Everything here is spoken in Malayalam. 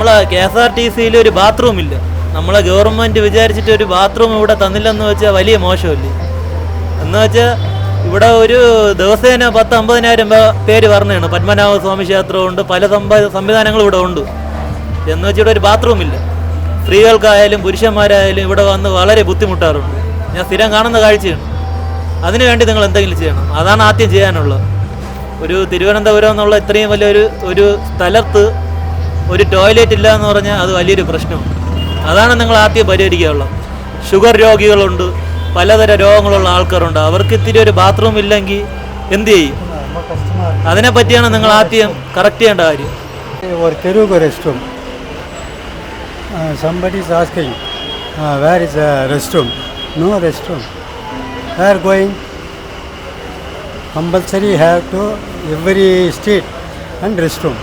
നമ്മളെ KSRTCയിൽ ഒരു ബാത്റൂം ഇല്ല. നമ്മളെ ഗവൺമെൻറ് വിചാരിച്ചിട്ട് ഒരു ബാത്റൂം ഇവിടെ തന്നില്ലെന്ന് വെച്ചാൽ വലിയ മോശമല്ലേ. എന്ന് വെച്ചാൽ ഇവിടെ ഒരു ദിവസേന 10-50,000 പേര് പറഞ്ഞതാണ്. പത്മനാഭ സ്വാമി ക്ഷേത്രമുണ്ട്, പല സംവിധാനങ്ങളും ഇവിടെ ഉണ്ട്. എന്ന് വെച്ചാൽ ഇവിടെ ഒരു ബാത്റൂം ഇല്ല. സ്ത്രീകൾക്കായാലും പുരുഷന്മാരായാലും ഇവിടെ വന്ന് വളരെ ബുദ്ധിമുട്ടാറുണ്ട്. ഞാൻ സ്ഥിരം കാണുന്ന കാഴ്ചയാണ്. അതിനുവേണ്ടി നിങ്ങൾ എന്തെങ്കിലും ചെയ്യണം. അതാണ് ആദ്യം ചെയ്യാനുള്ളത്. ഒരു തിരുവനന്തപുരം എന്നുള്ള ഇത്രയും വലിയൊരു സ്ഥലത്ത് ഒരു ടോയ്ലറ്റ് ഇല്ല എന്ന് പറഞ്ഞാൽ അത് വലിയൊരു പ്രശ്നമാണ്. അതാണ് നിങ്ങൾ ആദ്യം പരിഹരിക്കാനുള്ളത്. ഷുഗർ രോഗികളുണ്ട്, പലതരം രോഗങ്ങളുള്ള ആൾക്കാരുണ്ട്. അവർക്ക് ഇത്തിരി ഒരു ബാത്റൂം ഇല്ലെങ്കിൽ എന്ത് ചെയ്യും? അതിനെപ്പറ്റിയാണ് നിങ്ങൾ ആദ്യം കറക്റ്റ് ചെയ്യേണ്ട കാര്യം. Somebody is asking, where is the restroom? No restroom. Where going? Compulsory have to every street and restroom.